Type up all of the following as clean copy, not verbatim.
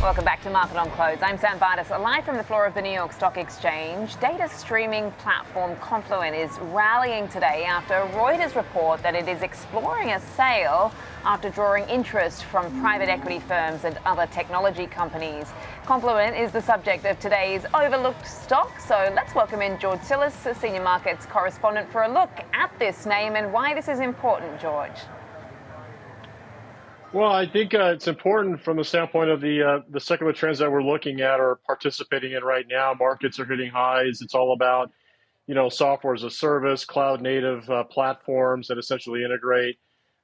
Welcome back to Market on Close. I'm Sam Bartis, live from the floor of the New York Stock Exchange. Data streaming platform Confluent is rallying today after Reuters report that it is exploring a sale after drawing interest from private equity firms and other technology companies. Confluent is the subject of today's overlooked stock, so let's welcome in George Tsilis, a senior markets correspondent, for a look at this name and why this is important, George. Well, I think it's important from the standpoint of the secular trends that we're looking at or participating in right now. Markets are hitting highs. It's all about, software as a service, cloud native platforms that essentially integrate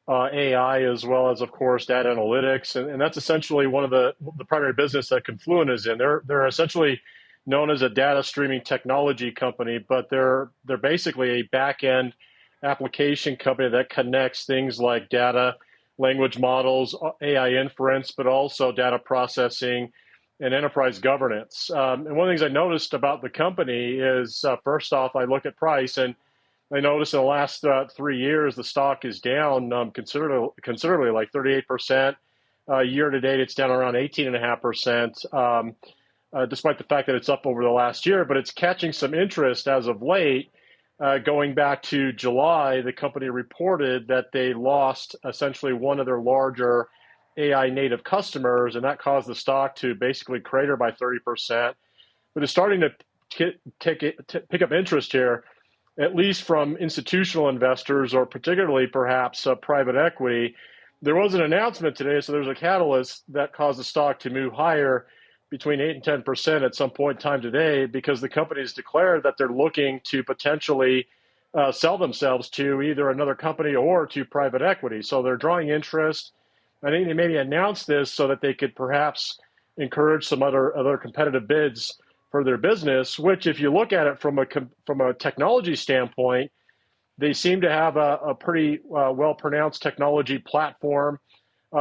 AI as well as, of course, data analytics. And that's essentially one of the primary business that Confluent is in. They're essentially known as a data streaming technology company, but they're basically a back-end application company that connects things like data, language models, AI inference, but also data processing and enterprise governance. And one of the things I noticed about the company is, first off, I look at price, and I noticed in the last 3 years, the stock is down considerably, like 38%. Year to date, it's down around 18.5%, despite the fact that it's up over the last year, but it's catching some interest as of late. Going back to July, the company reported that they lost essentially one of their larger AI native customers, and that caused the stock to basically crater by 30%. But it's starting to pick up interest here, at least from institutional investors or particularly perhaps private equity. There was an announcement today, so there's a catalyst that caused the stock to move higher between 8 and 10% at some point in time today, because the company has declared that they're looking to potentially sell themselves to either another company or to private equity. So they're drawing interest. I think they maybe announced this so that they could perhaps encourage some other competitive bids for their business, which, if you look at it from a technology standpoint, they seem to have a pretty well-pronounced technology platform.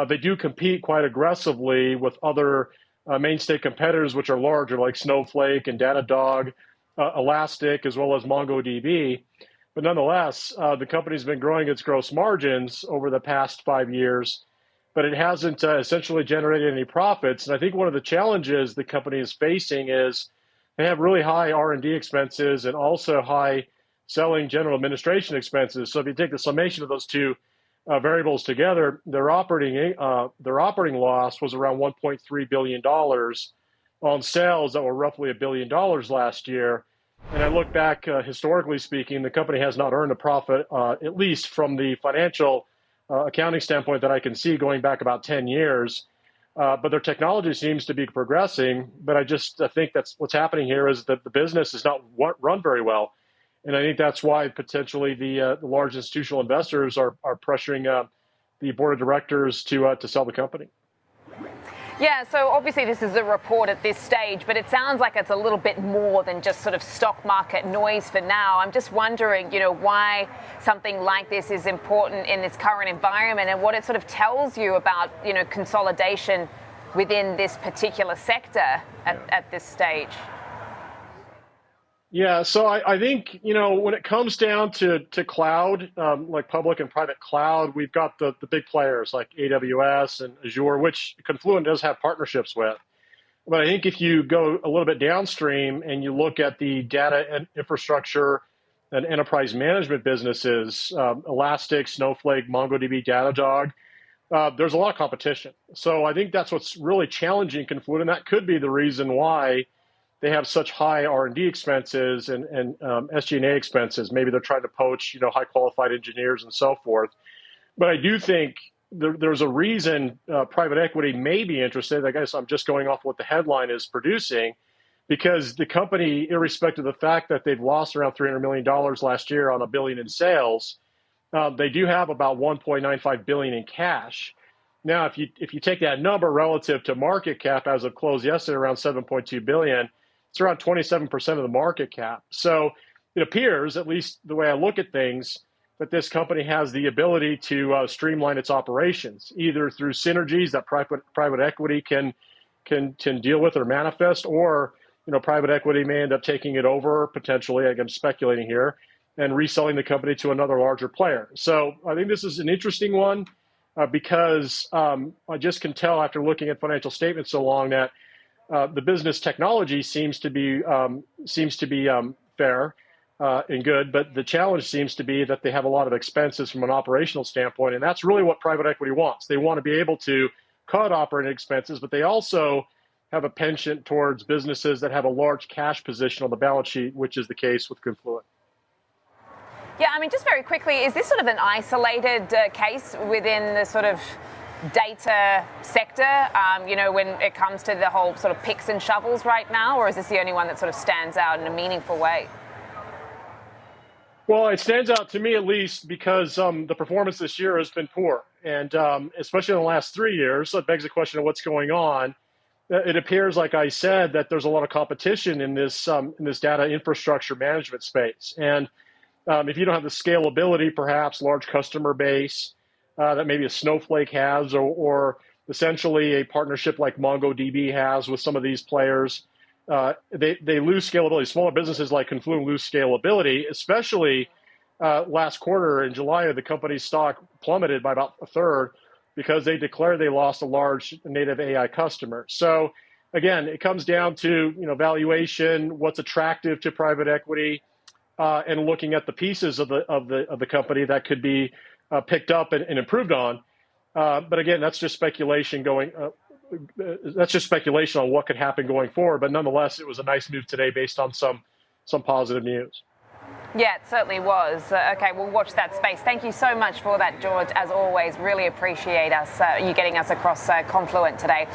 They do compete quite aggressively with other mainstay competitors, which are larger, like Snowflake and Datadog, Elastic, as well as MongoDB. But nonetheless, the company's been growing its gross margins over the past 5 years, but it hasn't essentially generated any profits. And I think one of the challenges the company is facing is they have really high R&D expenses and also high selling general administration expenses. So if you take the summation of those two variables together, their operating loss was around $1.3 billion on sales that were roughly $1 billion last year. And I look back, historically speaking, the company has not earned a profit, at least from the financial accounting standpoint that I can see, going back about 10 years. But their technology seems to be progressing. But I think that's what's happening here is that the business is not run very well. And I think that's why potentially the large institutional investors are pressuring the board of directors to sell the company. Yeah, so obviously this is a report at this stage, but it sounds like it's a little bit more than just sort of stock market noise for now. I'm just wondering, why something like this is important in this current environment and what it sort of tells you about, consolidation within this particular sector at this stage. Yeah, so I think, when it comes down to cloud, like public and private cloud, we've got the big players like AWS and Azure, which Confluent does have partnerships with. But I think if you go a little bit downstream and you look at the data and infrastructure and enterprise management businesses, Elastic, Snowflake, MongoDB, Datadog, there's a lot of competition. So I think that's what's really challenging Confluent, and that could be the reason why they have such high R&D expenses and SG&A expenses. Maybe they're trying to poach, high qualified engineers and so forth. But I do think there's a reason private equity may be interested. I guess I'm just going off what the headline is producing, because the company, irrespective of the fact that they've lost around $300 million last year on $1 billion in sales, they do have about $1.95 billion in cash. Now, if you take that number relative to market cap as of close yesterday, around $7.2 billion, it's around 27% of the market cap. So it appears, at least the way I look at things, that this company has the ability to streamline its operations, either through synergies that private equity can deal with or manifest, or private equity may end up taking it over potentially. I'm speculating here, and reselling the company to another larger player. So I think this is an interesting one. because I just can tell after looking at financial statements so long that the business technology seems to be fair and good, but the challenge seems to be that they have a lot of expenses from an operational standpoint, and that's really what private equity wants. They want to be able to cut operating expenses, but they also have a penchant towards businesses that have a large cash position on the balance sheet, which is the case with Confluent. Yeah, I mean, just very quickly, is this sort of an isolated case within the sort of data sector, when it comes to the whole sort of picks and shovels right now, or is this the only one that sort of stands out in a meaningful way? Well, it stands out to me at least because the performance this year has been poor, and especially in the last 3 years. So it begs the question of what's going on. It appears, like I said, that there's a lot of competition in this data infrastructure management space, and if you don't have the scalability, perhaps large customer base that maybe a Snowflake has, or essentially a partnership like MongoDB has with some of these players, they lose scalability. Smaller businesses like Confluent lose scalability, especially last quarter in July, the company's stock plummeted by about a third because they declared they lost a large native AI customer. So again, it comes down to valuation, what's attractive to private equity, and looking at the pieces of the company that could be picked up and improved on. But again, that's just speculation that's just speculation on what could happen going forward. But nonetheless, it was a nice move today based on some positive news. Yeah, it certainly was. Okay, we'll watch that space. Thank you so much for that, George. As always, really appreciate you getting us across Confluent today.